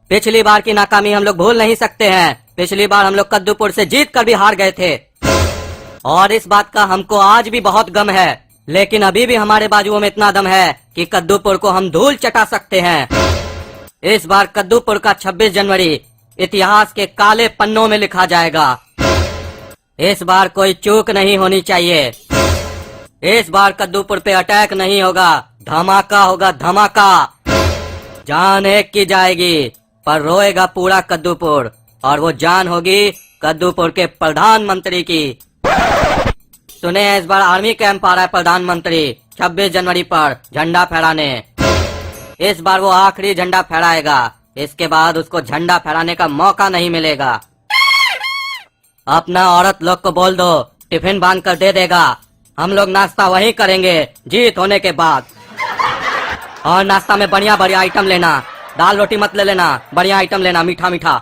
पिछली बार की नाकामी हम लोग भूल नहीं सकते हैं। पिछली बार हम लोग कद्दूपुर से जीत कर भी हार गए थे और इस बात का हमको आज भी बहुत गम है। लेकिन अभी भी हमारे बाजुओं में इतना दम है कि कद्दूपुर को हम धूल चटा सकते हैं। इस बार कद्दूपुर का 26 जनवरी इतिहास के काले पन्नों में लिखा जाएगा। इस बार कोई चूक नहीं होनी चाहिए। इस बार कद्दूपुर पे अटैक नहीं होगा, धमाका होगा, धमाका। जान एक की जाएगी पर रोएगा पूरा कद्दूपुर, और वो जान होगी कद्दूपुर के प्रधानमंत्री की। सुने इस बार आर्मी कैंप आ रहा है प्रधानमंत्री 26 जनवरी पर झंडा फहराने। इस बार वो आखिरी झंडा फहराएगा, इसके बाद उसको झंडा फहराने का मौका नहीं मिलेगा। अपना औरत लोग को बोल दो टिफिन बांध कर दे देगा। हम लोग नाश्ता वहीं करेंगे जीत होने के बाद। और नाश्ता में बढ़िया बढ़िया आइटम लेना, दाल रोटी मत ले लेना, बढ़िया आइटम लेना, मीठा मीठा।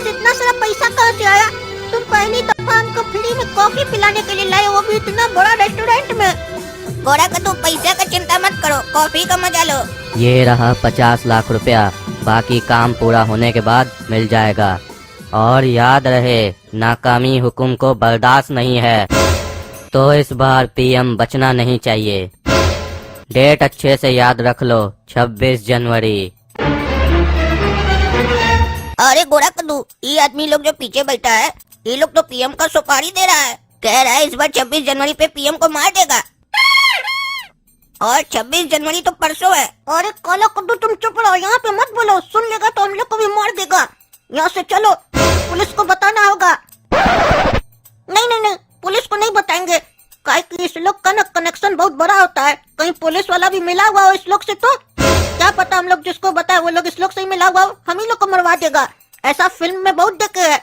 इतना सारा पैसा कहाँ से आया? तुम पहली दफा हमको फ्री में कॉफी पिलाने के लिए लाए, वो भी इतना बड़ा रेस्टोरेंट में। गोरा कद्दू पैसा का चिंता मत करो, कॉफी का मजा लो। ये रहा 50 लाख रुपया, बाकी काम पूरा होने के बाद मिल जाएगा। और याद रहे नाकामी हुकुम को बर्दाश्त नहीं है, तो इस बार पीएम बचना नहीं चाहिए। डेट अच्छे से याद रख लो, 26 जनवरी। अरे गोरा कद्दू, ये आदमी लोग जो पीछे बैठा है, ये लोग तो पीएम का सुपारी दे रहा है। कह रहा है इस बार 26 जनवरी पे पीएम को मार देगा। और 26 जनवरी तो परसों है। अरे काला कद्दू तुम चुप रहो, यहाँ पे मत बोलो, सुन लेगा तो हम लोग को भी मार देगा। यहाँ से चलो, पुलिस को बताना होगा। नहीं नहीं नहीं, पुलिस को नहीं बताएंगे, काहे कि इस लोग का कनेक्शन बहुत बड़ा होता है। कहीं पुलिस वाला भी मिला हुआ हो इस लोग से तो क्या पता, हम लोग जिसको बताए वो लोग इस लोग से ही मिला हुआ हो, हम ही लोग को मरवा देगा। ऐसा फिल्म में बहुत देखे है।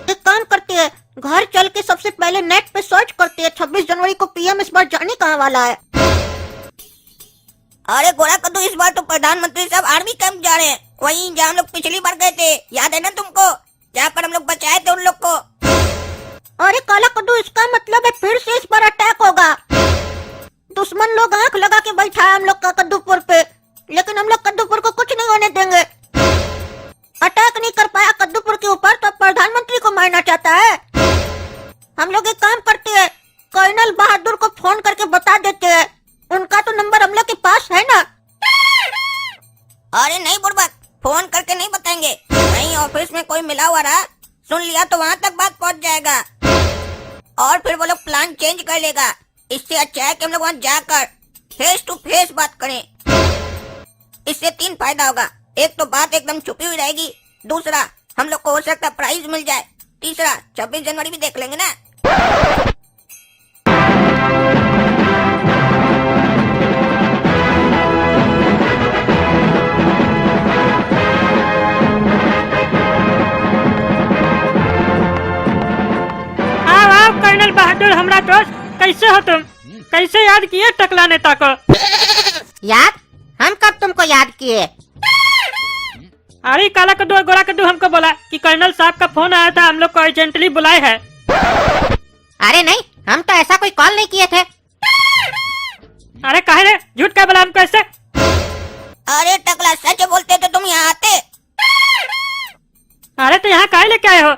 एक काम करते हैं, घर चल के सबसे पहले नेट पे सर्च करते हैं 26 जनवरी को पीएम इस बार जाने कहाँ वाला है। अरे गोरा कद्दू, इस बार तो प्रधानमंत्री साहब आर्मी कैंप जा रहे हैं, वहीं जहाँ हम लोग पिछली बार गए थे, याद है ना तुमको? जहाँ पर हम लोग बचाए थे उन लोग को। अरे काला कद्दू, इसका मतलब है फिर से इस बार अटैक होगा। दुश्मन लोग आंख लगा के बैठा है हम लोग का कद्दूपुर पे, लेकिन हम लोग कद्दूपुर को कुछ नहीं होने देंगे। अटैक नहीं कर पाया कद्दूपुर के ऊपर तो प्रधानमंत्री को मारना चाहता है। हम लोग एक काम करते हैं, कर्नल बहादुर को फोन करके बता देते हैं, उनका तो नंबर हम लोग के पास है ना। अरे नहीं बुड़बक, फोन करके नहीं बताएंगे, नहीं ऑफिस में कोई मिला हुआ रहा, सुन लिया तो वहाँ तक बात पहुँच जाएगा और फिर वो लोग प्लान चेंज कर लेगा। इससे अच्छा है कि हम लोग वहाँ जाकर फेस टू फेस बात करें। इससे 3 फायदा होगा, एक तो बात एकदम छुपी हुई रहेगी, दूसरा हम लोग को हो सकता प्राइज मिल जाए, तीसरा 26 जनवरी भी देख लेंगे ना। आओ कर्नल बहादुर, हमरा दोस्त, कैसे हो तुम? कैसे याद किए टकला नेता को? याद? हम कब तुमको याद किए? अरे काला कद्दू और गोरा कद्दू हमको बोला कि कर्नल साहब का फोन आया था, हम लोग को अर्जेंटली बुलाए है। अरे नहीं, हम तो ऐसा कोई कॉल नहीं किए थे। अरे काहे रे, झूठ क्या बोला हमको ऐसे? अरे टकला, सच बोलते तो तुम यहाँ आते। अरे तो यहाँ काहे लेके आए हो?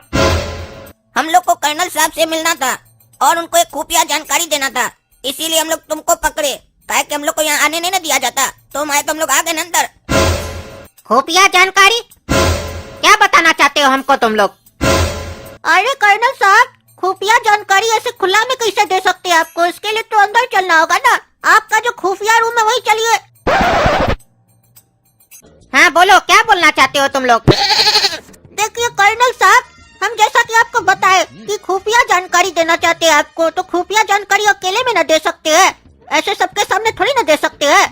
हम लोग को कर्नल साहब से मिलना था और उनको एक खुफिया जानकारी देना था, इसीलिए हम लोग तुमको पकड़े। काहे कि हम लोग को यहाँ आने नहीं ना दिया जाता, तुम आए तो हम लोग आ गए ना अंदर। खुफिया जानकारी? क्या बताना चाहते हो हमको तुम लोग? अरे कर्नल साहब, खुफिया जानकारी ऐसे खुला में कैसे दे सकते हैं आपको? इसके लिए तो अंदर चलना होगा ना। आपका जो खुफिया रूम है वही चलिए। हाँ बोलो, क्या बोलना चाहते हो तुम लोग? देखिए कर्नल साहब, हम जैसा कि आपको बताए कि खुफिया जानकारी देना चाहते हैं आपको, तो खुफिया जानकारी अकेले में न दे सकते हैं, ऐसे सबके सामने थोड़ी न दे सकते हैं।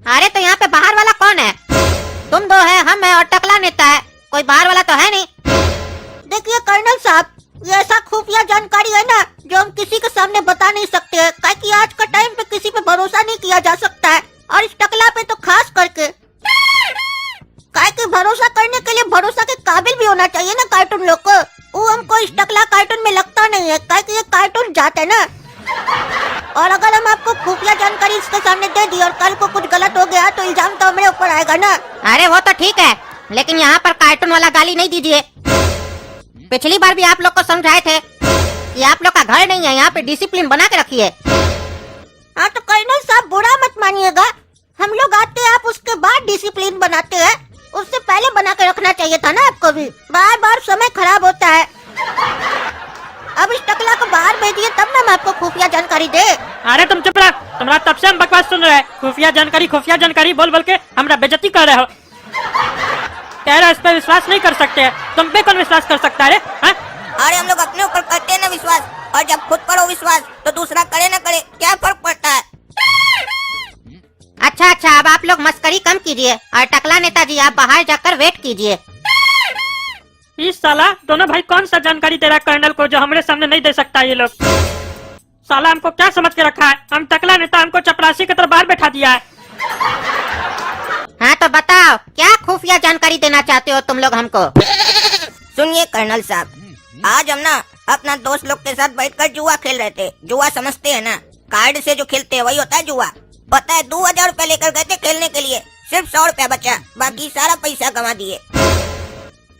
अरे तो यहाँ पे बाहर वाला कौन है? तुम दो है, हम है और टकला नेता है, कोई बाहर वाला तो है नहीं। देखिए कर्नल साहब, ये ऐसा खुफिया जानकारी है ना जो हम किसी के सामने बता नहीं सकते हैं, काहे कि आज का टाइम पे किसी पे भरोसा नहीं किया जा सकता है, और इस टकला पे तो खास करके। काहे कि भरोसा करने के लिए भरोसा के काबिल भी होना चाहिए ना कार्टून लोग को। वो हमको इस टकला कार्टून में लगता नहीं है, काहे कि ये कार्टून जाते है ना। और अगर हम आपको खुफिया जानकारी इसके सामने दे दी और कल को कुछ गलत हो गया तो इल्जाम तो हमारे ऊपर आएगा ना। अरे वो तो ठीक है, लेकिन यहाँ पर कार्टून वाला गाली नहीं दीजिए। पिछली बार भी आप लोग को समझाए थे कि आप लोग का घर नहीं है, यहाँ पे डिसिप्लिन बना के रखिए। हाँ तो कर्नल साहब बुरा मत मानिएगा, हम लोग आते हैं आप उसके बाद डिसिप्लिन बनाते हैं, उससे पहले बना के रखना चाहिए था ना आपको भी। बार बार समय खराब होता है। अब इस टकला को बाहर भेजिए तब ना हम आपको खुफिया जानकारी दे। अरे तुम चुप रहो, तुम्हारा तब से हम बकवास सुन रहे हैं। खुफिया जानकारी बोल बोल के हमरा बेइज्जती कर रहे हो। कह रहे हो इस पे विश्वास नहीं कर सकते हैं, तुम पे कौन विश्वास कर सकता है? अरे हम लोग अपने ऊपर करते हैं ना विश्वास, और जब खुद पर हो विश्वास तो दूसरा करे ना करे क्या फर्क पड़ता है। अच्छा, अब आप लोग मस्करी कम कीजिए और टकला नेताजी आप बाहर जाकर वेट कीजिए। इस साला दोनों भाई कौन सा जानकारी दे रहा है कर्नल को जो हमारे सामने नहीं दे सकता ये लोग। साला हमको क्या समझ के रखा है? हम टकला नेता हमको चपरासी की तरफ बाहर बैठा दिया है। हाँ तो बताओ क्या खुफिया जानकारी देना चाहते हो तुम लोग हमको? सुनिए कर्नल साहब, आज हम ना अपना दोस्त लोग के साथ बैठकर जुआ खेल रहे थे। जुआ समझते हैं ना, कार्ड से जो खेलते हैं वही होता है जुआ। पता है 2000 रुपए लेकर गए थे खेलने के लिए, सिर्फ 100 रुपया बचा, बाकी सारा पैसा गंवा दिए।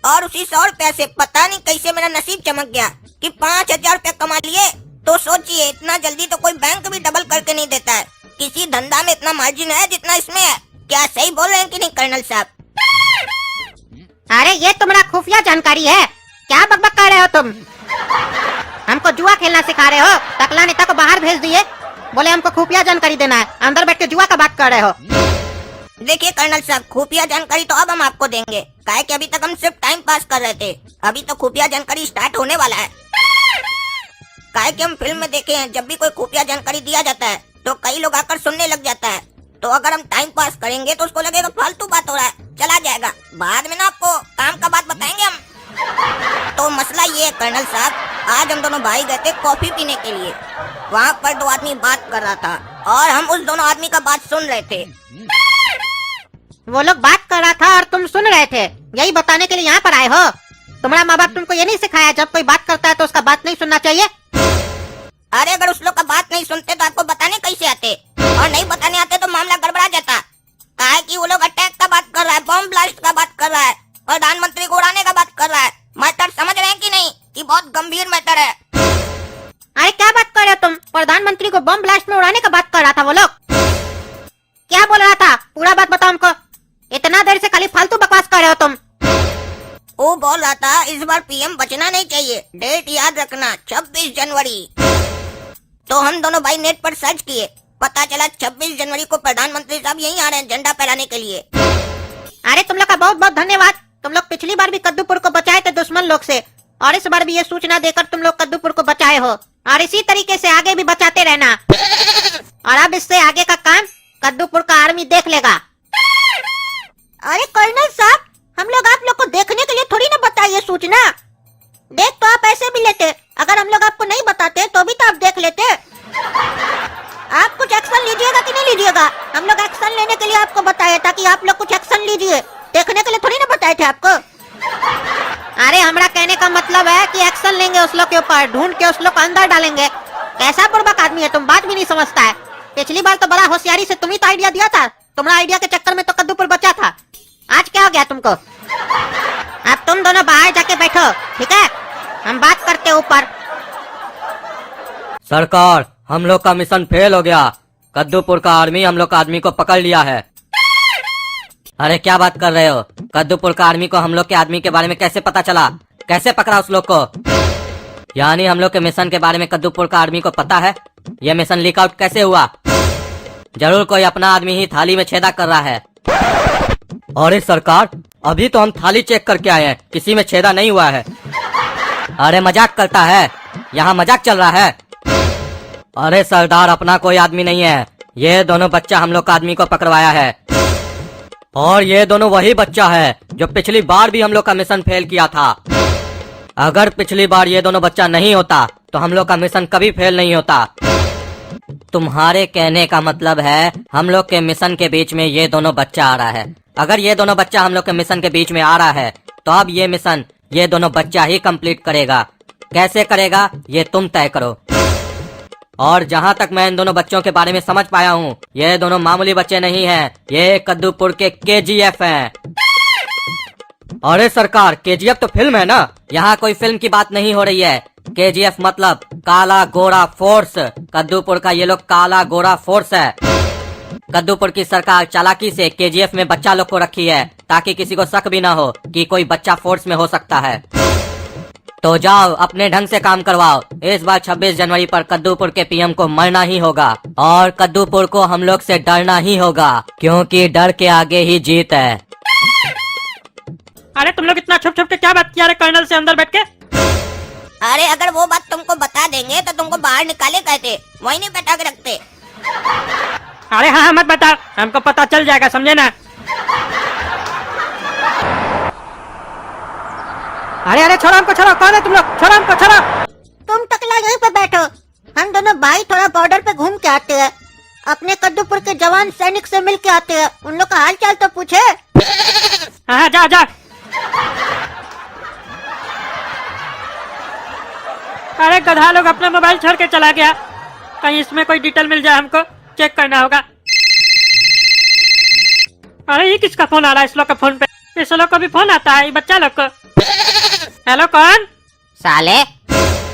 और उसी 100 रुपया से पता नहीं कैसे मेरा नसीब चमक गया कि 5000 रुपया कमा लिए। तो सोचिए इतना जल्दी तो कोई बैंक भी डबल करके नहीं देता है। किसी धंधा में इतना मार्जिन है जितना इसमें है। क्या सही बोल रहे हैं कि नहीं कर्नल साहब? अरे ये तुम्हारा खुफिया जानकारी है, क्या बकबक कर रहे हो तुम? हमको जुआ खेलना सिखा रहे हो? टकला नेता को बाहर भेज दिए, बोले हमको खुफिया जानकारी देना है, अंदर बैठ के जुआ का बात कर रहे हो। देखिए कर्नल साहब, खुफिया जानकारी तो अब हम आपको देंगे, काहे कि अभी तक हम सिर्फ टाइम पास कर रहे थे। अभी तो खुफिया जानकारी स्टार्ट होने वाला है। काहे कि हम फिल्म में देखे हैं, जब भी कोई खुफिया जानकारी दिया जाता है तो कई लोग आकर सुनने लग जाता है। तो अगर हम टाइम पास करेंगे तो उसको लगेगा फालतू बात हो रहा है, चला जाएगा। बाद में ना आपको काम का बात बताएंगे हम। तो मसला ये है कर्नल साहब, आज हम दोनों भाई गए थे कॉफी पीने के लिए। वहाँ पर 2 आदमी बात कर रहा था और हम उस दोनों आदमी का बात सुन रहे थे। वो लोग बात कर रहा था और तुम सुन रहे थे, यही बताने के लिए यहाँ पर आए हो? तुम्हारा माँ बाप तुमको ये नहीं सिखाया जब कोई बात करता है तो उसका बात नहीं सुनना चाहिए? अरे अगर उस लोग का बात नहीं सुनते तो आपको बताने कैसे आते, और नहीं बताने आते तो मामला गड़बड़ा जाता। काहे कि वो लोग अटैक का बात कर रहा है, बम ब्लास्ट का बात कर रहा है, प्रधानमंत्री को उड़ाने का बात कर रहा है। मैटर समझ रहे हैं कि नहीं कि बहुत गंभीर मैटर है। अरे क्या बात कर रहे हो तुम? प्रधानमंत्री को बम ब्लास्ट में उड़ाने का बात कर रहा था वो लोग? क्या बोल रहा था? पूरा बात बताओ हमको। इतना देर से खाली फालतू बकवास कर रहे हो तुम। वो बोल रहा था इस बार पीएम बचना नहीं चाहिए, डेट याद रखना 26 जनवरी। तो हम दोनों भाई नेट पर सर्च किए, पता चला 26 जनवरी को प्रधानमंत्री साहब यहीं आ रहे हैं झंडा फहराने के लिए। अरे तुम लोग का बहुत बहुत धन्यवाद। तुम लोग पिछली बार भी कद्दूपुर को बचाए थे दुश्मन लोग से, और इस बार भी ये सूचना देकर तुम लोग कद्दूपुर को बचाए हो, और इसी तरीके से आगे भी बचाते रहना। और अब इससे आगे का काम कद्दूपुर का आर्मी देख लेगा। अरे कर्नल साहब, हम लोग आप लोग को देखने के लिए थोड़ी ना बताइए सूचना। देख तो आप ऐसे भी लेते, अगर हम लोग आपको नहीं बताते तो भी तो आप देख लेते। आप कुछ एक्शन लीजिएगा कि नहीं लीजिएगा? हम लोग एक्शन लेने के लिए आपको बताए ताकि आप लोग कुछ एक्शन लीजिए, देखने के लिए थोड़ी ना बताए थे आपको। अरे हमारा कहने का मतलब है कि एक्शन लेंगे उस लोग के ऊपर, ढूंढ के उस लोग को अंदर डालेंगे। कैसा बुर्बक आदमी है तुम, बात भी नहीं समझता है। पिछली बार तो बड़ा होशियारी से तुम ही तो आइडिया दिया था, तुम्हारा आइडिया के चक्कर में तो कद्दूपुर बचा था। आज क्या हो गया तुमको? अब तुम दोनों बाहर जाके बैठो, ठीक है? हम बात करते ऊपर। सरकार, हम लोग का मिशन फेल हो गया। कद्दूपुर का आर्मी हम लोग का आदमी को पकड़ लिया है। अरे क्या बात कर रहे हो? कद्दूपुर का आर्मी को हम लोग के आदमी के बारे में कैसे पता चला? कैसे पकड़ा उस लोग को? यानी हम लोग के मिशन के बारे में कद्दूपुर का आर्मी को पता है? ये मिशन लीक आउट कैसे हुआ? जरूर कोई अपना आदमी ही थाली में छेदा कर रहा है। अरे सरकार, अभी तो हम थाली चेक करके आए हैं, किसी में छेदा नहीं हुआ है। अरे मजाक करता है, यहाँ मजाक चल रहा है। अरे सरदार, अपना कोई आदमी नहीं है, ये दोनों बच्चा हम लोग का आदमी को पकड़वाया है। और ये दोनों वही बच्चा है जो पिछली बार भी हम लोग का मिशन फेल किया था। अगर पिछली बार ये दोनों बच्चा नहीं होता तो हम लोग का मिशन कभी फेल नहीं होता। तुम्हारे कहने का मतलब है हम लोग के मिशन के बीच में ये दोनों बच्चा आ रहा है। अगर ये दोनों बच्चा हम लोग के मिशन के बीच में आ रहा है तो अब ये मिशन ये दोनों बच्चा ही कंप्लीट करेगा। कैसे करेगा ये तुम तय करो। और जहाँ तक मैं इन दोनों बच्चों के बारे में समझ पाया हूँ, ये दोनों मामूली बच्चे नहीं हैं, ये कद्दूपुर के KGF हैं। अरे सरकार, KGF तो फिल्म है ना, यहाँ कोई फिल्म की बात नहीं हो रही है। KGF मतलब काला गोरा फोर्स। कद्दूपुर का ये लोग काला गोरा फोर्स है। कद्दूपुर की सरकार चालाकी से KGF में बच्चा लोग को रखी है ताकि किसी को शक भी ना हो कि कोई बच्चा फोर्स में हो सकता है। तो जाओ अपने ढंग से काम करवाओ। इस बार 26 जनवरी पर कद्दूपुर के PM को मरना ही होगा और कद्दूपुर को हम लोग से डरना ही होगा, क्योंकि डर के आगे ही जीत है। अरे तुम लोग इतना छुप छुप के क्या बात किया रे कर्नल से अंदर बैठ के? अरे अगर वो बात तुमको बता देंगे तो तुमको बाहर निकाले कहते, वही नहीं बैठा के रखते। अरे हाँ मत बता, हमको पता चल जाएगा, समझे ना। अरे अरे छोड़ो हमको, छोड़ो। कौन है तुम लोग? छोड़ो हमको, छोड़ो। तुम टकला यहीं पे बैठो, हम दोनों भाई थोड़ा बॉर्डर पे घूम के आते हैं। अपने कद्दूपुर के जवान सैनिक से मिल के आते हैं, उन लोग का हाल चाल तो पूछे। हाँ जा जा। अरे गधा लोग अपना मोबाइल छोड़ के चला गया, कहीं इसमें कोई डिटेल मिल जाए, हमको चेक करना होगा। अरे ये किसका फोन आ रहा है इस लोग का फोन पे? इस लोग को भी फोन आता है, ये बच्चा लोग को। हेलो कौन? साले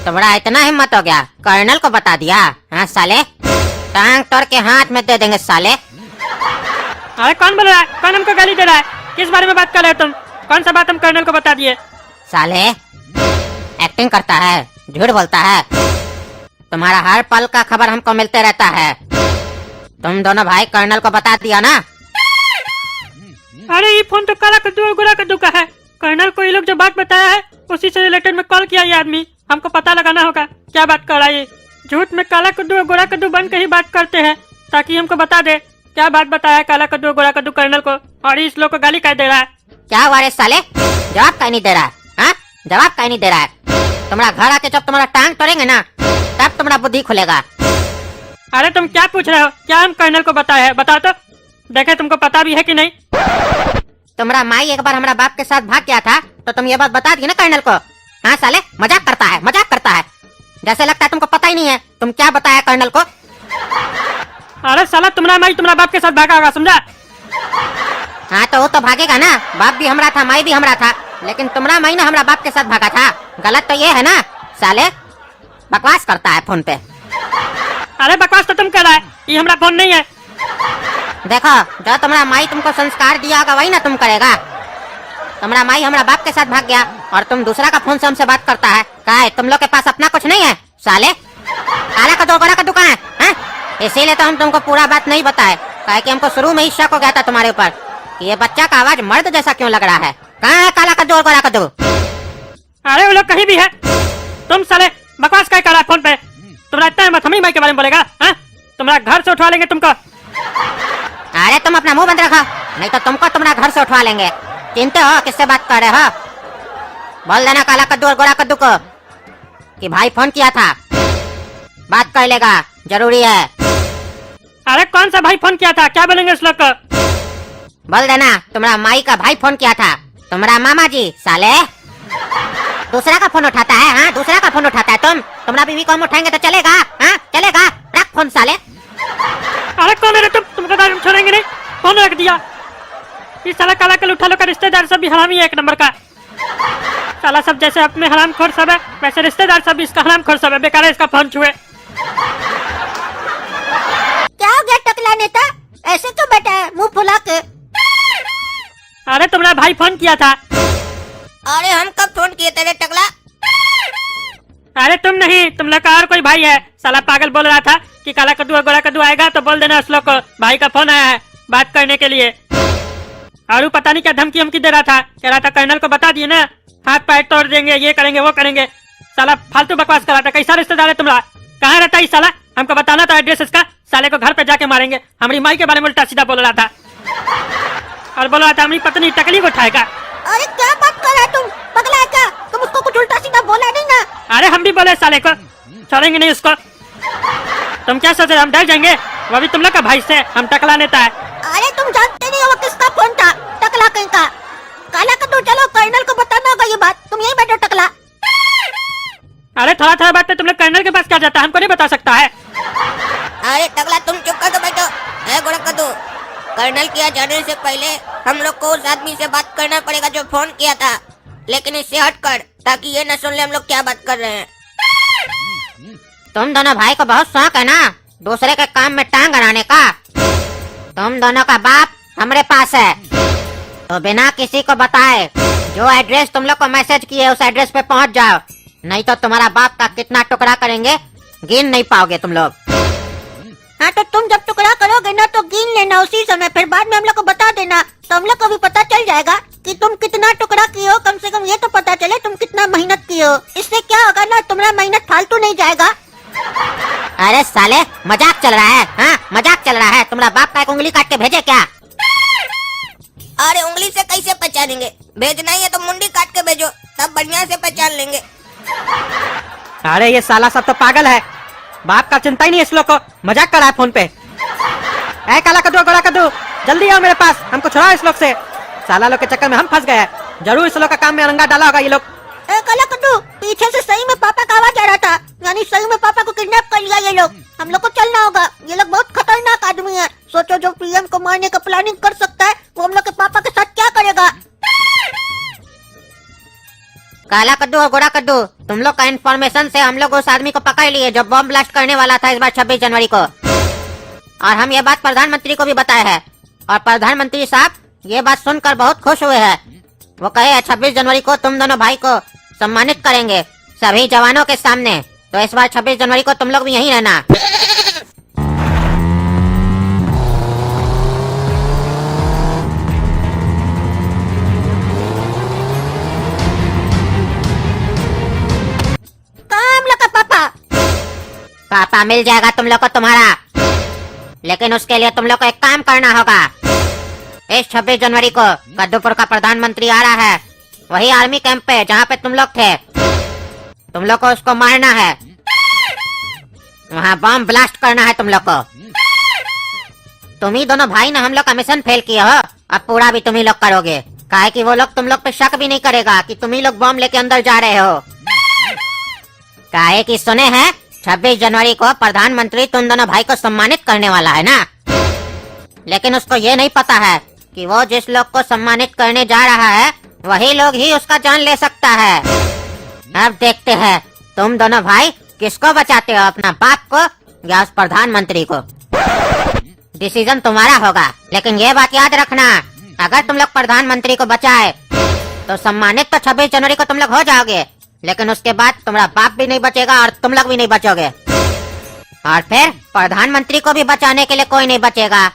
तुम्हारा इतना हिम्मत हो गया, कर्नल को बता दिया? हाँ साले, टांग तोड़ के हाथ में दे देंगे साले। अरे कौन बोल रहा है? कौन हमको गाली दे रहा है? किस बारे में बात कर रहे हो तुम? कौन सा बात हम कर्नल को बता दिए? साले एक्टिंग करता है, झूठ बोलता है। तुम्हारा हर पल का खबर हमको मिलते रहता है। तुम दोनों भाई कर्नल को बता दिया ना? अरे ये फोन तो काला कद्दू और गोरा कद्दू का है। कर्नल को ये लोग जो बात बताया है उसी से रिलेटेड में कॉल किया ये आदमी। हमको पता लगाना होगा क्या बात कर रहा है ये। झूठ में काला कद्दू और गोरा कद्दू बन के ही बात करते हैं ताकि हमको बता दे क्या बात बताया है काला कद्दू और गोरा कद्दू कर्नल को, और इस लोग को गाली कह दे रहा है। क्या हुआ रे साले, जवाब कहीं नहीं दे रहा है? हाँ जवाब कहीं नहीं दे रहा है। तुम्हारा घर आके जब तुम्हारा टांग तोड़ेंगे ना तब तुम्हारा बुद्धि खुलेगा। अरे तुम क्या पूछ रहे हो? क्या हम कर्नल को बताया है? बताओ तो देखे तुमको पता भी है कि नहीं। तुम्हारा माई एक बार हमारा बाप के साथ भाग गया था तो तुम ये बात बता दी ना कर्नल को? हाँ साले मजाक करता है, मजाक करता है, जैसे लगता है तुमको पता ही नहीं है। तुम क्या बताया कर्नल को? अरे साला तुम्हारा माई तुम्हारा बाप के साथ भागा होगा, समझा? हाँ तो वो तो भागेगा ना, बाप भी हमारा था, माई भी हमारा था, लेकिन तुम्हारा माई ना हमारा बाप के साथ भागा था। गलत तो ये है ना साले, बकवास करता है फोन पे। अरे बकवास तो तुम कर रहा है, ये हमारा फोन नहीं है। देखो जो तुम्हारा माई तुमको संस्कार दिया होगा वही ना तुम करेगा। तुम्हारा माई हमारा बाप के साथ भाग गया और तुम दूसरा का फोन से हमसे बात करता है। क्या है तुम लोग के पास अपना कुछ नहीं है साले? काला कद्दू गोरा कद्दू कहाँ है? इसीलिए तो हम तुमको पूरा बात नहीं बताए, क्या कि हमको शुरू में ही शक हो गया था तुम्हारे ऊपर कि ये बच्चा का आवाज मर्द जैसा क्यों लग रहा है। कहाँ है काला कद्दू और गोरा कद्दू? अरे वो लोग कहीं भी है। तुम साले बकवास क्या कर रहा है फोन पे? तुम्हारा इतना हिम्मत हम ही माई के बारे में बोलेगा? हाँ तुम्हारा घर से उठवा लेंगे तुमको। अरे तुम अपना मुंह बंद रखो, नहीं तो तुमको तुम्हारा घर से उठवा लेंगे। चिंते हो किससे बात कर रहे हो? बोल देना काला कद्दू और गोरा कद्दू को कि भाई फोन किया था, बात कर लेगा, जरूरी है। अरे कौन सा भाई फोन किया था? क्या बोलेंगे उस लोग को? बोल देना तुम्हारा माई का भाई फोन किया था, तुम्हारा मामा जी। साले दूसरा का फोन उठाता है? हाँ दूसरा का फोन उठाता है तुम्हारा बीवी को हम उठाएंगे तो चलेगा? हाँ चलेगा, रख फोन साले। अरे कौन है रे तुम? तुमको तो हम छोड़ेंगे नहीं। फोन रख दिया। इस साला काला कल उठा लो का रिश्तेदार सब भी हरामी है एक नंबर का। साला सब जैसे अपने हराम खोर सब है वैसे रिश्तेदार सब भी इसका हराम खोर सब है। बेकार है इसका फोन छुए। क्या हो गया टकला नेता, ऐसे क्यों बैठा है मुंह फुला के? अरे तुम्हारा भाई फोन किया था। अरे हम कब फोन किए तेरे टकला? अरे तुम नहीं, तुम लोग का और कोई भाई है। साला पागल बोल रहा था कि काला कद्दू और गोरा कद्दू आएगा तो बोल देना उस लोग को भाई का फोन आया है बात करने के लिए। और वो पता नहीं क्या धमकी हमकी दे रहा था, कह रहा था कर्नल को बता दिए ना हाथ पैर तोड़ देंगे, ये करेंगे वो करेंगे। साला फालतू बकवास कर रहा था। कैसा रिश्तेदार है तुम्हारा? कहाँ रहता है साला? हमको बताना था एड्रेस इसका, साले को घर पे जाके मारेंगे। हमारी माई के बारे में उल्टा सीधा बोल रहा था और बोल रहा था हमारी पत्नी टकली को उठाएगा। अरे क्या बात कर रहा है तुम? पगला है क्या? तुम उसको कुछ उल्टा सीधा अरे हम भी बोले साले को छोड़ेंगे नहीं उसको। तुम क्या सोच रहे हम डर जाएंगे? वो भी तुम लोग का भाई से, हम टकला नेता है। अरे तुम जानते नहीं हो वो किसका फोन था, टकला कहीं का। काला कद्दू चलो कर्नल को बताना होगा ये बात, तुम यही बैठो टकला। अरे थोड़ा थोड़ा बात पे तुम लोग कर्नल के पास क्या जाता है, हमको नहीं बता सकता है। अरे टकला तुम चुप करके बैठो। है गोरा कद्दू, कर्नल किया जाने से पहले हम लोग को उस आदमी से बात करना पड़ेगा जो फोन किया था, लेकिन इससे हटकर, ताकि ये न सुन ले हम लोग क्या बात कर रहे हैं। तुम दोनों भाई को बहुत शौक है ना दूसरे के काम में टांग अड़ाने का। तुम दोनों का बाप हमारे पास है, तो बिना किसी को बताए जो एड्रेस तुम लोग को मैसेज किए उस एड्रेस पे पहुंच जाओ, नहीं तो तुम्हारा बाप का कितना टुकड़ा करेंगे गिन नहीं पाओगे तुम लोग। हाँ तो तुम जब टुकड़ा करोगे ना तो गिन लेना उसी समय, फिर बाद में हम लोग को बता देना, तो हम लोग को भी पता चल जाएगा कि तुम कितना टुकड़ा किए हो। कम से कम ये तो पता चले तुम कितना मेहनत किए हो। इससे क्या होगा ना, तुम्हारा मेहनत फालतू नहीं जाएगा। अरे साले मजाक चल रहा है? हाँ मजाक चल रहा है? तुम्हारा बाप का एक उंगली काट के भेजे क्या? अरे उंगली से कैसे पहचानेंगे? भेजना ही है तो मुंडी काट के भेजो, तब बढ़िया से पहचान लेंगे। अरे ये साला सब तो पागल है, बाप का चिंता ही नहीं इस लोग को, मजाक कर रहा है फोन पे। ऐ काला कद्दू गोरा कद्दू जल्दी आओ मेरे पास, हमको छुड़ाओ इस लोग से। साला लोग के चक्कर में हम फंस गए हैं, जरूर इस लोग का काम में अरंगा डाला होगा ये लोग। काला कद्दू पीछे से सही में पापा का आवाज आ रहा था, यानी सही में पापा को किडनैप कर लिया ये लोग। हम लोग को चलना होगा, ये लोग बहुत खतरनाक आदमी है। सोचो जो पीएम को मारने का प्लानिंग कर सकता है वो हम लोग के पापा के साथ क्या करेगा। काला कद्दू और गोरा कद्दू तुम लोग का इन्फॉर्मेशन से हम लोग उस आदमी को पकड़ लिए जो बम ब्लास्ट करने वाला था इस बार 26 जनवरी को, और हम ये बात प्रधानमंत्री को भी बताए है, और प्रधानमंत्री साहब ये बात सुनकर बहुत खुश हुए हैं। वो कहे 26 जनवरी को तुम दोनों भाई को सम्मानित करेंगे सभी जवानों के सामने, तो इस बार 26 जनवरी को तुम लोग भी यहीं रहना। पापा मिल जाएगा तुम लोग को तुम्हारा, लेकिन उसके लिए तुम लोग को एक काम करना होगा। इस 26 जनवरी को कद्दूपुर का प्रधानमंत्री आ रहा है, वही आर्मी कैंप पे जहाँ पे तुम लोग थे। तुम लोग को उसको मारना है, वहाँ बम ब्लास्ट करना है तुम लोग को। तुम ही दोनों भाई ना हम लोग का मिशन फेल किए हो, अब पूरा भी तुम ही लोग करोगे, काहे कि वो लोग तुम लोग पे शक भी नहीं करेगा कि तुम ही लोग बम लेके अंदर जा रहे हो। काहे कि सुने हैं 26 जनवरी को प्रधानमंत्री तुम दोनों भाई को सम्मानित करने वाला है ना, लेकिन उसको ये नहीं पता है कि वो जिस लोग को सम्मानित करने जा रहा है वही लोग ही उसका जान ले सकता है। अब देखते हैं तुम दोनों भाई किसको बचाते हो, अपना बाप को या उस प्रधानमंत्री को। डिसीजन तुम्हारा होगा, लेकिन ये बात याद रखना, अगर तुम लोग प्रधानमंत्री को बचाए तो सम्मानित तो 26 जनवरी को तुम लोग हो जाओगे, लेकिन उसके बाद तुम्हारा बाप भी नहीं बचेगा और तुम लोग भी नहीं बचोगे, और फिर प्रधानमंत्री को भी बचाने के लिए कोई नहीं बचेगा।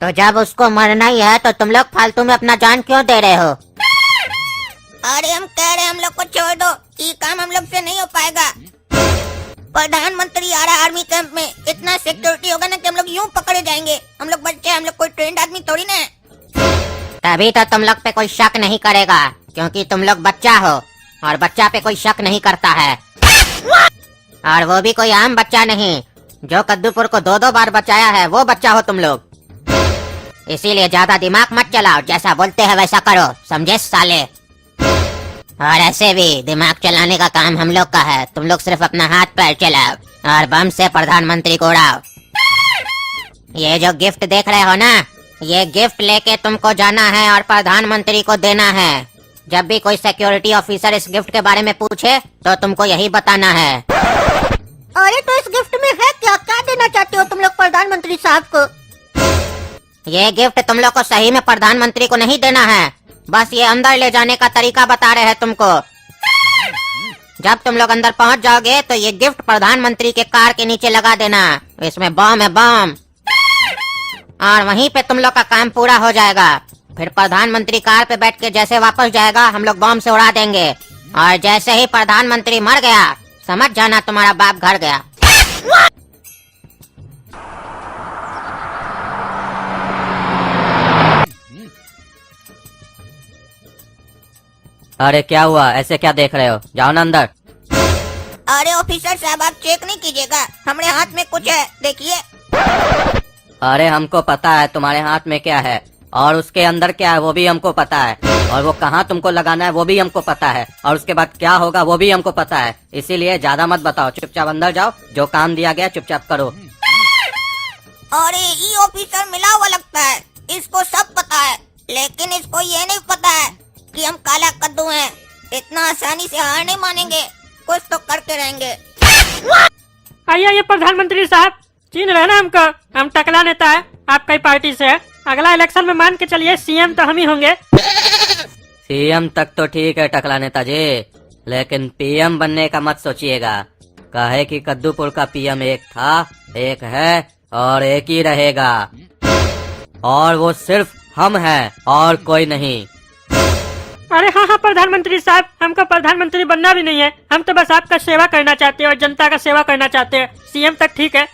तो जब उसको मरना ही है तो तुम लोग फालतू में अपना जान क्यों दे रहे हो? अरे हम कह रहे हैं हम लोग को छोड़ दो, ये काम हम लोग से नहीं हो पाएगा। प्रधानमंत्री आ रहा है आर्मी कैंप में, इतना सिक्योरिटी होगा ना कि हम लोग यूं पकड़े जाएंगे। हम लोग बच्चे, हम लोग कोई ट्रेंड आदमी थोड़ी ना है। तभी तो तुम लोग पे कोई शक नहीं करेगा, क्योंकि तुम लोग बच्चा हो, और बच्चा पे कोई शक नहीं करता है, और वो भी कोई आम बच्चा नहीं जो कद्दूपुर को 2-2 बार बचाया है, वो बच्चा हो तुम लोग। इसीलिए ज्यादा दिमाग मत चलाओ, जैसा बोलते हैं वैसा करो, समझे साले। और ऐसे भी दिमाग चलाने का काम हम लोग का है, तुम लोग सिर्फ अपना हाथ पैर चलाओ और बम से प्रधानमंत्री को उड़ाओ। ये जो गिफ्ट देख रहे हो ना, ये गिफ्ट लेके तुमको जाना है और प्रधानमंत्री को देना है। जब भी कोई सिक्योरिटी ऑफिसर इस गिफ्ट के बारे में पूछे तो तुमको यही बताना है। अरे तो इस गिफ्ट में है क्या? क्या देना चाहते हो तुम लोग प्रधानमंत्री साहब को? ये गिफ्ट तुम लोग को सही में प्रधानमंत्री को नहीं देना है, बस ये अंदर ले जाने का तरीका बता रहे हैं तुमको। जब तुम लोग अंदर पहुंच जाओगे तो ये गिफ्ट प्रधानमंत्री के कार के नीचे लगा देना, इसमें बम है, बम। और वहीं पे तुम लोग का काम पूरा हो जाएगा। फिर प्रधानमंत्री कार पे बैठ के जैसे वापस जाएगा हम लोग बम से उड़ा देंगे, और जैसे ही प्रधानमंत्री मर गया समझ जाना तुम्हारा बाप घर गया। अरे क्या हुआ, ऐसे क्या देख रहे हो, जाओ ना अंदर। अरे ऑफिसर साहब, आप चेक नहीं कीजिएगा? हमारे हाथ में कुछ है, देखिए। अरे हमको पता है तुम्हारे हाथ में क्या है, और उसके अंदर क्या है वो भी हमको पता है, और वो कहाँ तुमको लगाना है वो भी हमको पता है, और उसके बाद क्या होगा वो भी हमको पता है। इसीलिए ज्यादा मत बताओ, चुपचाप अंदर जाओ, जो काम दिया गया चुपचाप करो। अरे ये ऑफिसर मिला हुआ लगता है, इसको सब पता है, लेकिन इसको ये नहीं पता है कि हम काला कद्दू हैं। इतना आसानी से हार नहीं मानेंगे, कुछ तो करके रहेंगे। आइए आइए प्रधानमंत्री साहब, चीन रहे ना हमको, हम टकला नेता है, आपका ही पार्टी से है। अगला इलेक्शन में मान के चलिए सीएम तो हम ही होंगे। सीएम तक तो ठीक है टकला नेताजी, लेकिन पीएम बनने का मत सोचिएगा। काहे कि कद्दूपुर का पीएम एक था, एक है और एक ही रहेगा, और वो सिर्फ हम हैं और कोई नहीं। अरे हाँ हाँ प्रधानमंत्री साहब, हमको प्रधानमंत्री बनना भी नहीं है, हम तो बस आपका सेवा करना चाहते हैं और जनता का सेवा करना चाहते हैं। सीएम तक ठीक है,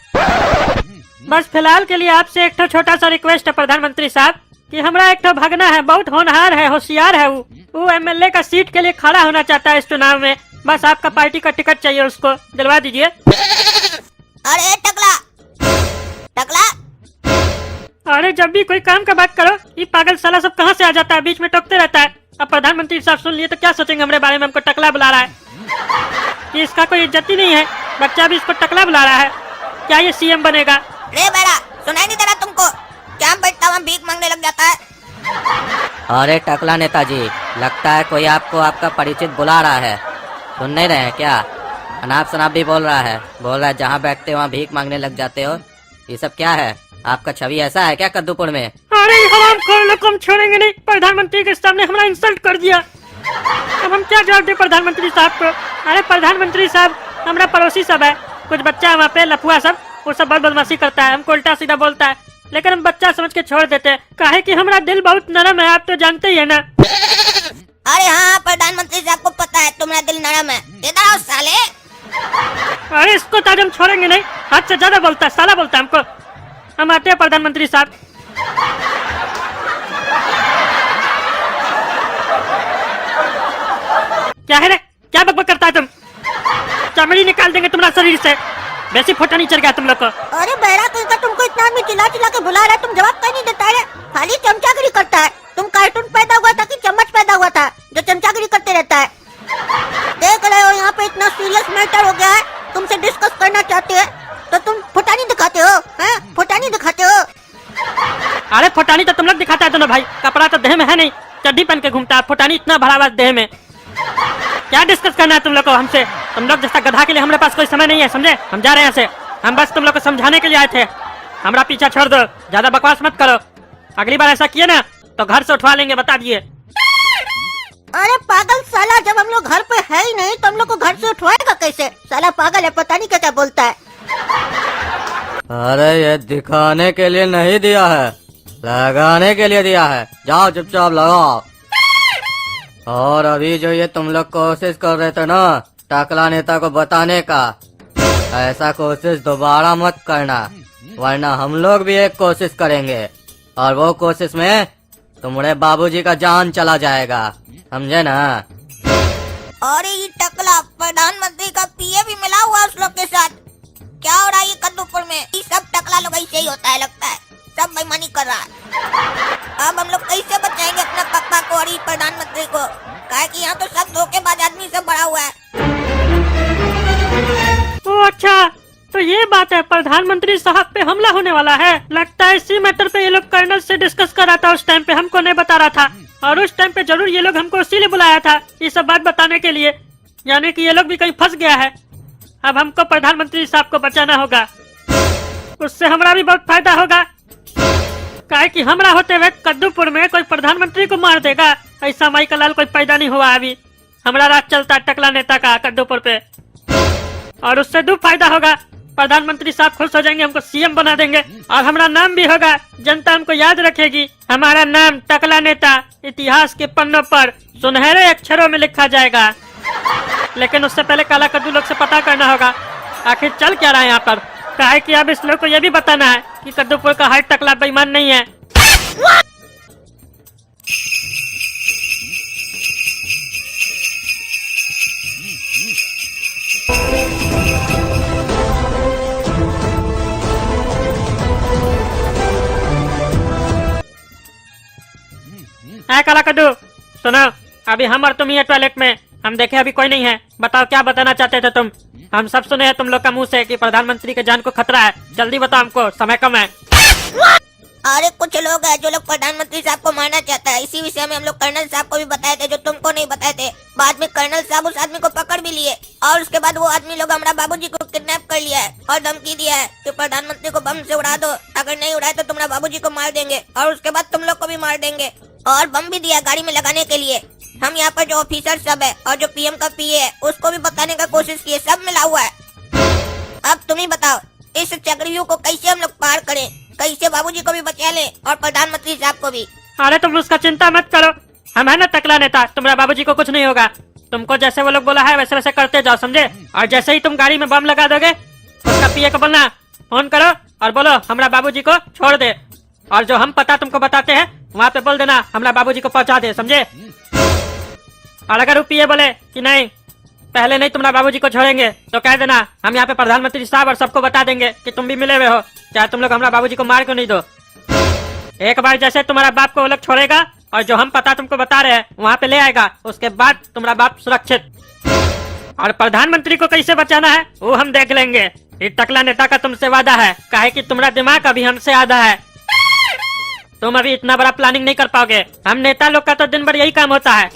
बस फिलहाल के लिए आपसे एक छोटा सा रिक्वेस्ट है प्रधानमंत्री साहब, कि हमारा एक भगना है, बहुत होनहार है, होशियार है, वो एमएलए का सीट के लिए खड़ा होना चाहता है इस चुनाव में। बस आपका पार्टी का टिकट चाहिए, उसको दिलवा दीजिए। अरे टकला टकला, अरे जब भी कोई काम का बात करो, ये पागल साला सब कहाँ से आ जाता है, बीच में टोकते रहता है। अब प्रधानमंत्री साहब सुन लिए तो क्या सोचेंगे हमारे बारे में, हमको टकला बुला रहा है, कि इसका कोई इज्जत ही नहीं है, बच्चा भी इसको टकला बुला रहा है। क्या ये सीएम बनेगा? रे बेड़ा, सुनाई नहीं दे रहा तुमको? क्या बैठता हुआ भीख मांगने लग जाता है? अरे टकला नेताजी, लगता है कोई आपको आपका परिचित बुला रहा है, सुन नहीं रहे हैं क्या? अनाप शनाप भी बोल रहा है जहाँ बैठते वहाँ भीख मांगने लग जाते हो। ये सब क्या है? आपका छवि ऐसा है क्या कद्दूपुर में? अरे हरामखोर लोग को हम छोड़ेंगे नहीं, प्रधानमंत्री के सामने हमारा इंसल्ट कर दिया, अब हम क्या जवाब दे प्रधानमंत्री साहब को? अरे प्रधानमंत्री साहब, हमारा पड़ोसी सब है, कुछ बच्चा वहाँ पे लफुआ सब, वो सब बहुत बदमाशी करता है, हमको उल्टा सीधा बोलता है, लेकिन हम बच्चा समझ के छोड़ देते हैं, काहे कि हमारा दिल बहुत नरम है, आप तो जानते ही है ना। अरे हाँ, प्रधानमंत्री साहब को पता है तुम्हारा दिल नरम है। इधर आओ साले। अरे इसको तो आज हम छोड़ेंगे नहीं, हद से ज्यादा बोलता है, साला बोलता है हमको। हम आते हैं प्रधानमंत्री साहब। क्या है रे, क्या बकबक करता है तुम? चमड़ी निकाल देंगे तुम्हारा शरीर से, वैसे फोटा नहीं चढ़ गया तुम लोग को। अरे बहरा कहीं का, तुमको इतना आदमी चिल्ला चिल्ला के बुला रहा है, तुम जवाब क्यों नहीं देता है? खाली चमचागिरी करता है। तुम कार्टून पैदा हुआ था कि चम्मच पैदा हुआ था जो चमचागिरी करते रहता है? देख रहे हो यहाँ पे इतना सीरियस मैटर हो गया है, तुमसे डिस्कस करना चाहते हैं तो तुम फुटानी दिखाते हो, हैं? फुटानी दिखाते हो। अरे फुटानी तो तुम लोग दिखाता है दोनों भाई, कपड़ा तो देह में है नहीं, चड्डी पहन के घूमता है, फुटानी इतना भरा हुआ देह में। क्या डिस्कस करना है तुम लोग को हमसे? तुम लोग जैसा गधा के लिए हमारे पास कोई समय नहीं है, समझे? हम जा रहे हैं यहाँ से, हम बस तुम लोग को समझाने के लिए आए थे। हमारा पीछा छोड़ दो, ज्यादा बकवास मत करो, अगली बार ऐसा किए ना तो घर से उठवा लेंगे, बता दिए। अरे पागल साला, जब हम लोग घर पे है ही नहीं तो हम लोग को घर से उठवाएगा कैसे? साला पागल है, पता नहीं क्या बोलता है। अरे ये दिखाने के लिए नहीं दिया है, लगाने के लिए दिया है, जाओ चुपचाप लगाओ। और अभी जो ये तुम लोग कोशिश कर रहे थे ना टकला नेता को बताने का, ऐसा कोशिश दोबारा मत करना, वरना हम लोग भी एक कोशिश करेंगे, और वो कोशिश में तुम्हारे बाबूजी का जान चला जाएगा, समझे ना? अरे ये टकला, प्रधानमंत्री का पीए भी मिला हुआ उस लोग के साथ। क्या हो रहा है ये कद्दूपुर में? ये सब टकला लोग ऐसे ही होता है, लगता है सब बेईमानी कर रहा है। अब हम लोग कैसे बचाएंगे अपना पप्पा को और इस प्रधानमंत्री को? काहे कि यहाँ तो सब धोखेबाज आदमी सब भरा हुआ है। ओ अच्छा, तो ये बात है, प्रधानमंत्री साहब पे हमला होने वाला है। लगता है इसी मैटर पे ये लोग कर्नल से डिस्कस कर रहा था, उस टाइम पे हमको नहीं बता रहा था, और उस टाइम पे जरूर ये लोग हमको इसीलिए बुलाया था, ये सब बात बताने के लिए, यानी कि ये लोग भी कहीं फंस गया है। अब हमको प्रधानमंत्री साहब को बचाना होगा, उससे हमारा भी बहुत फायदा होगा, काहे कि हमरा होते हुए कद्दूपुर में कोई प्रधानमंत्री को मार देगा, ऐसा माई का लाल कोई पैदा नहीं हुआ अभी। हमारा राज चलता है टकला नेता का कद्दूपुर पे, और उससे दो फायदा होगा, प्रधानमंत्री साहब खुश हो जाएंगे, हमको सीएम बना देंगे, और हमारा नाम भी होगा, जनता हमको याद रखेगी, हमारा नाम टकला नेता इतिहास के पन्नों पर सुनहरे अक्षरों में लिखा जाएगा। लेकिन उससे पहले काला कद्दू लोग से पता करना होगा आखिर चल क्या रहा है यहाँ पर, काहे कि अब इस लोग को यह भी बताना है कि कद्दूपुर का हर टकला बेईमान नहीं है। है काला कद्दू, सुनो, अभी हम और तुम ही है टॉयलेट में, हम देखे अभी कोई नहीं है। बताओ क्या बताना चाहते थे तुम? हम सब सुने हैं तुम लोग का मुंह से कि प्रधानमंत्री के जान को खतरा है। जल्दी बताओ हमको, समय कम है। अरे कुछ लोग हैं जो लोग प्रधानमंत्री साहब को मारना चाहता है। इसी विषय में हम लोग कर्नल साहब को भी बताए थे, जो तुमको नहीं बताए थे। बाद में कर्नल साहब उस आदमी को पकड़ भी लिए और उसके बाद वो आदमी लोग हमारा बाबूजी को किडनैप कर लिया है और धमकी दिया है कि प्रधानमंत्री को बम से उड़ा दो, अगर नहीं उड़ाए तो तुम्हारा बाबूजी को मार देंगे और उसके बाद तुम लोग को भी मार देंगे। और बम भी दिया गाड़ी में लगाने के लिए। हम यहाँ पर जो ऑफिसर सब है और जो पीएम का पीए है उसको भी बताने का कोशिश किए, सब मिला हुआ है। अब तुम ही बताओ इस चक्रव्यूह को कैसे हम लोग पार करें, कैसे बाबूजी को भी बचा लें और प्रधानमंत्री साहब को भी। अरे तुम उसका चिंता मत करो, हम है ना टकला नेता, तुम्हारा बाबूजी को कुछ नहीं होगा। तुमको जैसे वो लोग बोला है वैसे वैसे करते जाओ, समझे? और जैसे ही तुम गाड़ी में बम लगा दोगे, उसका पीए को बोलना फोन करो और बोलो हमारा बाबूजी को छोड़ दे, और जो हम पता तुमको बताते हैं वहाँ पे बोल देना हमारा बाबूजी को पहुँचा दे, समझे? और अगर वो पीए बोले कि नहीं पहले नहीं तुम्हारा बाबूजी को छोड़ेंगे तो कह देना हम यहाँ पे प्रधानमंत्री साहब और सबको बता देंगे कि तुम भी मिले हुए हो, चाहे तुम लोग हमारा बाबूजी को मार क्यों नहीं दो। एक बार जैसे तुम्हारा बाप को वो लोग छोड़ेगा और जो हम पता तुमको बता रहे हैं वहाँ पे ले आएगा, उसके बाद तुम्हारा बाप सुरक्षित। और प्रधानमंत्री को कैसे बचाना है वो हम देख लेंगे। ये टकला नेता का तुमसे वादा है, काहे कि तुम्हारा दिमाग अभी हमसे आधा है। तुम अभी इतना बड़ा प्लानिंग नहीं कर पाओगे। हम नेता लोग का तो दिन भर यही काम होता है।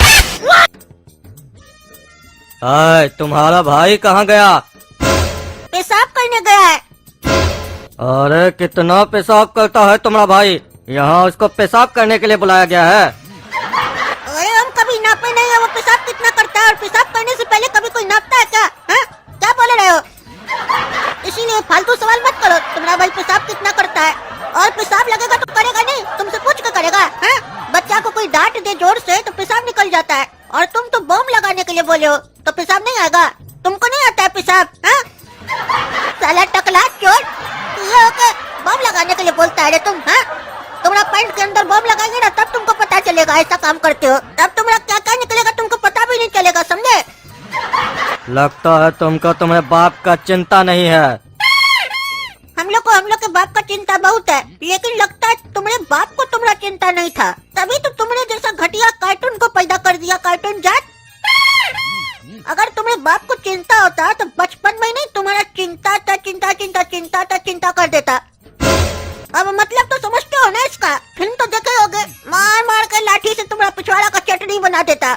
हाय, तुम्हारा भाई कहाँ गया? पेशाब करने गया है। अरे कितना पेशाब करता है तुम्हारा भाई, यहाँ उसको पेशाब करने के लिए बुलाया गया है। अरे हम कभी नापे नहीं है वो पेशाब कितना करता है, और पेशाब करने से पहले कभी कोई नापता है क्या? हाँ? क्या बोल रहे हो? इसीलिए फालतू सवाल मत करो। तुम्हारा भाई पेशाब कितना करता है, और पेशाब लगेगा तो करेगा नहीं, तुमसे पूछ के करेगा। हाँ? बच्चा को कोई डांट दे जोर से तो पेशाब निकल जाता है, और तुम तो बम लगाने के लिए बोले हो तो पेशाब नहीं आएगा। तुमको नहीं आता है पेशाब? हाँ? साला टकला चोर, ये होके बम लगाने के लिए बोलता है रे तुम? हाँ? तुम्हारा पैंट के अंदर बम लगाएंगे ना तब तुमको पता चलेगा ऐसा काम करते हो। तब तुम्हारा क्या क्या निकलेगा तुमको पता भी नहीं चलेगा, समझे? लगता है तुमको तुम्हारे बाप का चिंता नहीं है। हम लोग के बाप का चिंता बहुत है, लेकिन लगता है तुम्हारे बाप को तुम्हारा चिंता नहीं था, तभी तो तुमने जैसा घटिया कार्टून को पैदा कर दिया, कार्टून जाट। अगर तुम्हारे बाप को चिंता होता तो बचपन में नहीं तुम्हारा चिंता कर देता। अब मतलब तो समझते हो ना इसका? फिल्म तो देखे होगे, मार मार के लाठी से तुम्हारा पिछवाड़ा का चटनी बना देता।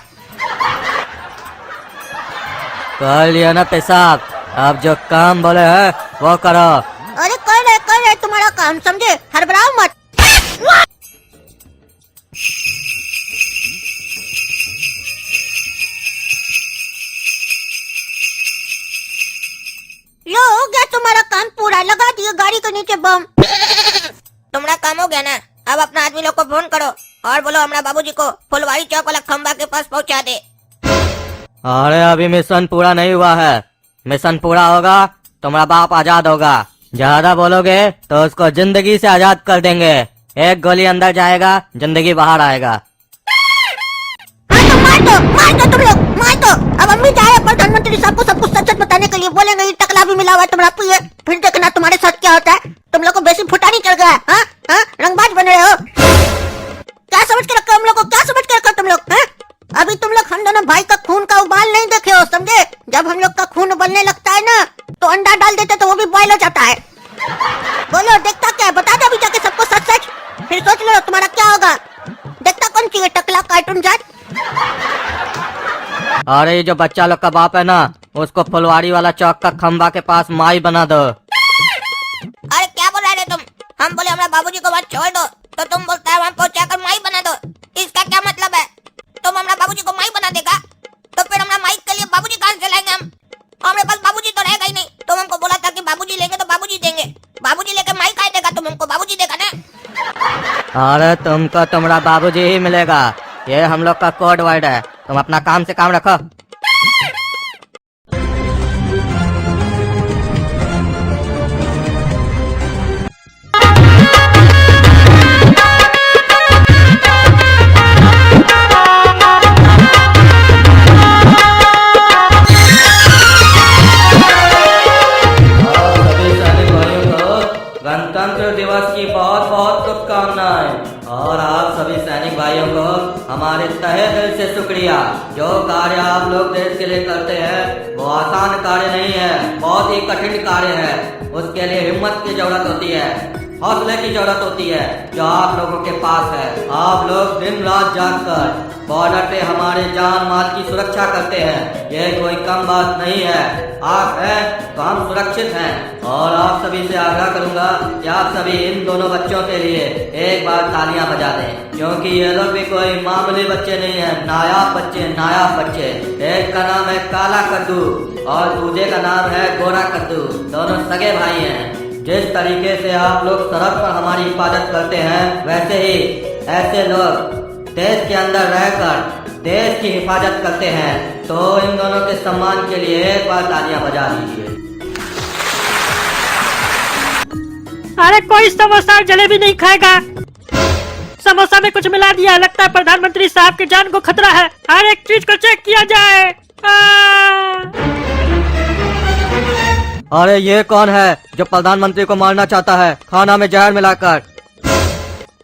कर लिया ना पेशाब, अब जो काम बोले है वो करो। अरे कर रहे तुम्हारा काम, समझे? हड़बड़ाओ मत। लो हो गया तुम्हारा काम पूरा, लगा दिया गाड़ी के नीचे बम। तुम्हारा काम हो गया ना, अब अपना आदमी लोग को फोन करो और बोलो हमारा बाबूजी को फुलवारी चौक वाला खंबा के पास पहुंचा दे। अरे अभी मिशन पूरा नहीं हुआ है, मिशन पूरा होगा तुम्हारा बाप आजाद होगा। ज्यादा बोलोगे तो उसको जिंदगी से आजाद कर देंगे। एक गोली अंदर जाएगा, जिंदगी बाहर आएगा। हाँ तो मार दो तुम लोग, मार दो। अब हम भी जा रहे हैं प्रधानमंत्री साहब को सब कुछ सच बताने के लिए। बोलेंगे ये टकला भी मिला हुआ है तुम्हारा पीए, फिर देखना तुम्हारे साथ क्या होता है। तुम लोग को बेसी फुटानी चढ़ गया है। हाँ? हाँ? रंगबाज बन रहे हो। क्या समझ के रखो हम लोग को, क्या समझ के रखो तुम लोग? हाँ? अभी तुम लोग हम दोनों भाई का खून का उबाल नहीं देखे हो, समझे? जब हम लोग का खून उबलने लगता है ना तो अंडा डाल देते तो वो भी बॉयल हो जाता है। बोलो देखता क्या है, बता दो अभी जाके सबको सच सच, फिर सोच लो तुम्हारा क्या होगा। देखता कौन चाहिए टकला कार्टून जाट। अरे ये जो बच्चा लोग का बाप है ना, उसको फुलवारी वाला चौक का खंबा के पास माई बना दो। अरे क्या बोल रहे तुम? हम बोले हमारा बाबूजी को वहाँ छोड़ दो तो तुम बोलता है वहाँ पहुँचाकर माई बना दो। इसका क्या मतलब है? तुम हमारा बाबूजी को माई बना देगा तो फिर हमारा माई के लिए बाबूजी कहाँ से लाएंगे हम? हमारे पास बाबूजी तो रहेगा ही नहीं। तुम हमको बोला था कि बाबूजी लेंगे तो बाबूजी देंगे, बाबूजी लेके माई खाए देगा, तुम हमको बाबूजी देगा ना। अरे तुमको तुम्हारा बाबूजी ही मिलेगा, ये हम लोग का कोड वर्ड है। तुम अपना काम से काम रखो। गणतंत्र दिवस की बहुत बहुत शुभकामनाएं। और आप सभी सैनिक भाइयों को हमारे तहे दिल से शुक्रिया। जो कार्य आप लोग देश के लिए करते हैं वो आसान कार्य नहीं है, बहुत ही कठिन कार्य है। उसके लिए हिम्मत की जरूरत होती है, हौसले की जरूरत होती है, जो आप लोगों के पास है। आप लोग दिन रात जागकर बॉर्डर पे हमारे जान माल की सुरक्षा करते हैं, ये कोई कम बात नहीं है। आप हैं तो हम सुरक्षित हैं। और आप सभी से आग्रह करूंगा कि आप सभी इन दोनों बच्चों के लिए एक बार तालियां बजा दें, क्योंकि ये लोग भी कोई मामूली बच्चे नहीं है, नायाब बच्चे। एक का नाम है काला कद्दू और दूसरे का नाम है गोरा कद्दू, दोनों सगे भाई हैं। जिस तरीके से आप लोग सरहद पर हमारी हिफाजत करते हैं, वैसे ही ऐसे लोग देश के अंदर रहकर देश की हिफाजत करते हैं। तो इन दोनों के सम्मान के लिए एक बार तालियां बजा दीजिए। अरे कोई समोसा और जलेबी नहीं खाएगा। समोसा में कुछ मिला दिया, लगता है प्रधानमंत्री साहब की जान को खतरा है। हर एक चीज को चेक किया जाए। अरे ये कौन है जो प्रधानमंत्री को मारना चाहता है खाना में जहर मिलाकर?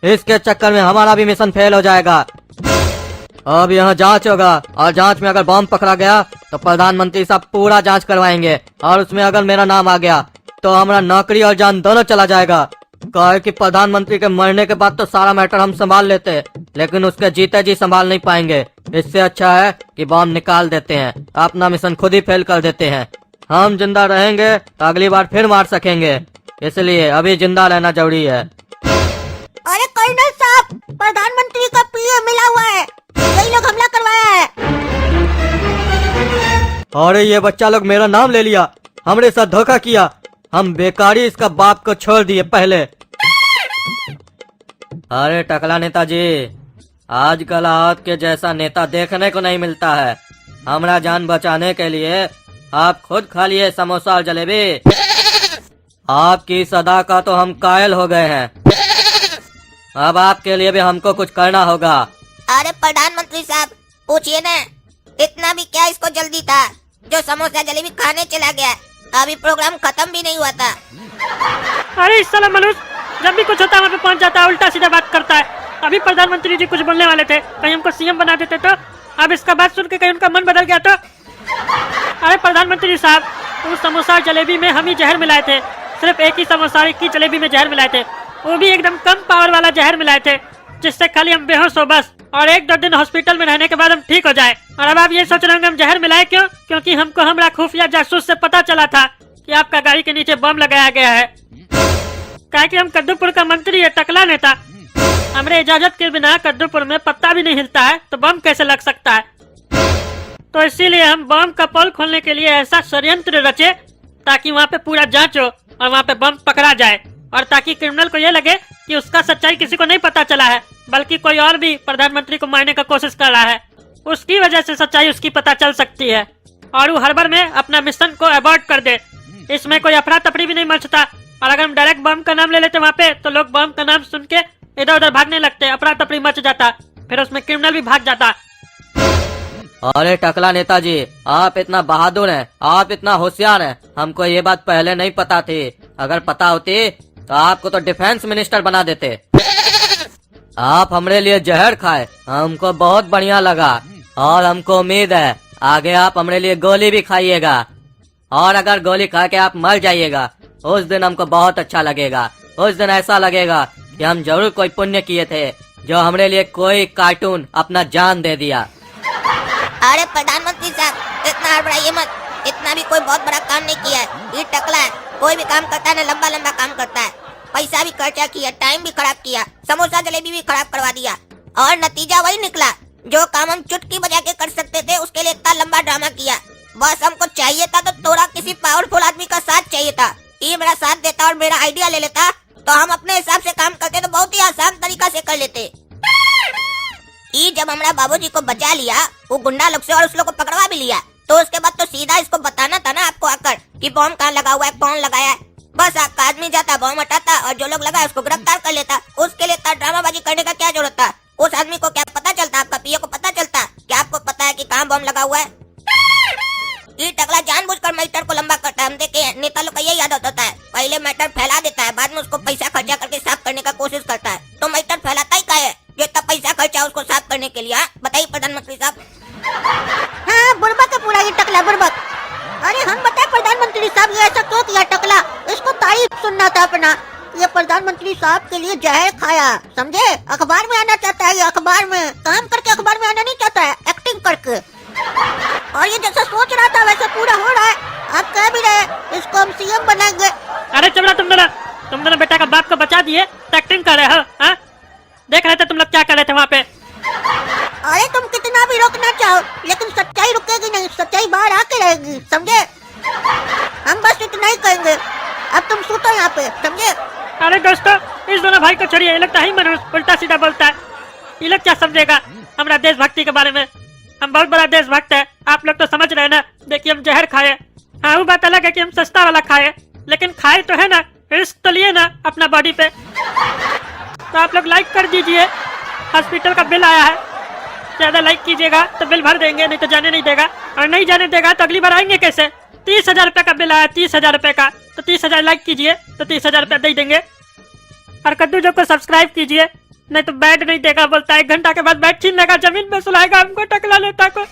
इसके चक्कर में हमारा भी मिशन फेल हो जाएगा। अब यहाँ जांच होगा और जांच में अगर बम पकड़ा गया तो प्रधानमंत्री साहब पूरा जांच करवाएंगे और उसमें अगर मेरा नाम आ गया तो हमारा नौकरी और जान दोनों चला जाएगा। कहे कि प्रधानमंत्री के मरने के बाद तो सारा मैटर हम संभाल लेते, लेकिन उसके जीते जी संभाल नहीं पाएंगे। इससे अच्छा है कि बम निकाल देते हैं, अपना मिशन खुद ही फेल कर देते हैं। हम जिंदा रहेंगे तो अगली बार फिर मार सकेंगे, इसलिए अभी जिंदा रहना जरूरी है। अरे कर्नल साहब, प्रधानमंत्री का पीए मिला हुआ है, यही लोग हमला करवाया है। अरे ये बच्चा लोग मेरा नाम ले लिया, हमरे साथ धोखा किया। हम बेकारी इसका बाप को छोड़ दिए पहले। अरे टकला नेताजी, आजकल आपके जैसा नेता देखने को नहीं मिलता है। हमारा जान बचाने के लिए आप खुद खा लिए समोसा और जलेबी। आपकी सदा का तो हम कायल हो गए हैं। अब आपके लिए भी हमको कुछ करना होगा। अरे प्रधानमंत्री साहब, पूछिए ना, इतना भी क्या इसको जल्दी था जो समोसा जलेबी खाने चला गया? अभी प्रोग्राम खत्म भी नहीं हुआ था। अरे इस साला मनुष्य जब भी कुछ होता है वहाँ पे पहुँच जाता है, उल्टा सीधा बात करता है। अभी प्रधानमंत्री जी कुछ बोलने वाले थे, कहीं हमको सीएम बना देते तो। अब इसका बात सुन के कहीं उनका मन बदल गया तो। अरे प्रधानमंत्री साहब, उस समोसा और जलेबी में हम ही जहर मिलाए थे। सिर्फ एक ही समोसा एक ही जलेबी में जहर मिलाए थे, वो भी एकदम कम पावर वाला जहर मिलाए थे, जिससे खाली हम बेहोश हो बस, और 1-2 दिन हॉस्पिटल में रहने के बाद हम ठीक हो जाए। और अब आप ये सोच रहे होंगे हम जहर मिलाए क्यों? क्योंकि हमको हमारा खुफिया जासूस से पता चला था कि आपका गाड़ी के नीचे बम लगाया गया है। क्या कि हम कद्दूपुर का मंत्री है, टकला नेता। हमारे इजाजत के बिना कद्दूपुर में पत्ता भी नहीं हिलता है, तो बम कैसे लग सकता है? तो इसीलिए हम बम का पोल खोलने के लिए ऐसा षड्यंत्र रचे ताकि वहाँ पे पूरा जांच हो और वहाँ पे बम पकड़ा जाए, और ताकि क्रिमिनल को ये लगे कि उसका सच्चाई किसी को नहीं पता चला है, बल्कि कोई और भी प्रधानमंत्री को मारने का कोशिश कर रहा है। उसकी वजह से सच्चाई उसकी पता चल सकती है और वो हड़बड़ में अपना मिशन को अबॉर्ट कर दे। इसमें कोई अफरा तफरी भी नहीं मचता। और अगर हम डायरेक्ट बम का नाम ले लेते वहाँ पे, तो लोग बम का नाम सुन के इधर उधर भागने लगते, अफरा तफरी मच जाता, फिर उसमें क्रिमिनल भी भाग जाता। अरे टकला नेताजी, आप इतना बहादुर हैं, आप इतना होशियार हैं, हमको ये बात पहले नहीं पता थी। अगर पता होती तो आपको तो डिफेंस मिनिस्टर बना देते। आप हमारे लिए जहर खाए, हमको बहुत बढ़िया लगा, और हमको उम्मीद है आगे आप हमारे लिए गोली भी खाइएगा। और अगर गोली खा के आप मर जाइएगा, उस दिन हमको बहुत अच्छा लगेगा। उस दिन ऐसा लगेगा कि हम जरूर कोई पुण्य किए थे, जो हमारे लिए कोई कार्टून अपना जान दे दिया। अरे प्रधानमंत्री साहब, इतना हड़बड़ाइए मत, इतना भी कोई बहुत बड़ा काम नहीं किया है। ये टकला है, कोई भी काम करता है ना लंबा लंबा काम करता है। पैसा भी खर्चा किया, टाइम भी खराब किया, समोसा जलेबी भी खराब करवा दिया, और नतीजा वही निकला। जो काम हम चुटकी बजा के कर सकते थे, उसके लिए इतना लंबा ड्रामा किया। बस हमको चाहिए था तो थोड़ा किसी पावरफुल आदमी का साथ चाहिए था। ये मेरा साथ देता और मेरा आइडिया ले लेता, तो हम अपने हिसाब से काम करते तो बहुत ही आसान तरीका से कर लेते। ये जब हमारा बाबूजी को बचा लिया वो गुंडा लोग से, और उस लोग को पकड़वा भी लिया, तो उसके बाद तो सीधा इसको बताना था ना आपको आकर कि बम कहाँ लगा हुआ है, कौन लगाया है। बस आपका आदमी जाता, बम हटाता, और जो लोग लगाए उसको गिरफ्तार कर लेता। उसके लिए इतना ड्रामाबाजी करने का क्या जरूरत था? उस आदमी को क्या पता चलता, आपका पीए को पता चलता कि आपको पता है कि कहाँ बम लगा हुआ है? ये टकला जानबूझकर मैटर को लंबा करता है। हम देखे हैं नेता लोग का यही आदत होता है, पहले मैटर फैला देता है, बाद में उसको पैसा खर्चा करके साफ करने का कोशिश करता है। तो मैटर फैलाता ही क्या है? इसको तारीफ सुनना था अपना। ये प्रधानमंत्री साहब के लिए जहर खाया, समझे? अखबार में आना चाहता है, ये अखबार में काम करके अखबार में आना नहीं चाहता है, एक्टिंग करके। और ये जैसा सोच रहा था वैसा पूरा हो रहा है। आप कह भी रहे इसको हम सीएम बनाएंगे। अरे चमड़ा, तुम दोनों बेटा का बाप को बचा दिए, एक्टिंग कर रहे हो? हाँ, देख रहे थे तुम लोग क्या कर रहे थे वहाँ पे। अरे तुम कितना भी रोकना चाहो लेकिन सच्चाई रुकेगी नहीं, सच्चाई बाहर आके रहेगी, समझे? हम बस इतना ही कहेंगे। अब तुम सूतो यहाँ पे, समझे? अरे दोस्तों, इस दोनों भाई को छोड़िए, ये लोग तो ही मनुष्य उल्टा सीधा बोलता है। ये लोग क्या समझेगा हमारा देशभक्ति के बारे में? हम बहुत बड़ा देशभक्त है, आप लोग तो समझ रहे हैं ना। देखिए हम जहर खाए, हाँ वो बात अलग है कि हम सस्ता वाला खाए, लेकिन खाए तो है ना, रिस्क तो लिए ना अपना बॉडी पे। तो आप लोग लाइक कर दीजिए, हॉस्पिटल का बिल आया है, ज्यादा लाइक कीजिएगा तो बिल भर देंगे, नहीं तो जाने नहीं देगा। और नहीं जाने देगा तो अगली बार आएंगे कैसे? 30,000 रुपए का बिल आया, 30,000 रुपए का, तो 30,000 लाइक कीजिए तो 30,000 रुपया दे देंगे। और कद्दू जो को सब्सक्राइब कीजिए, नहीं तो बैट नहीं देगा, बोलता है 1 घंटा के बाद बैट छीन लेगा, जमीन पे सुलाएगा हमको, टकला लेता को।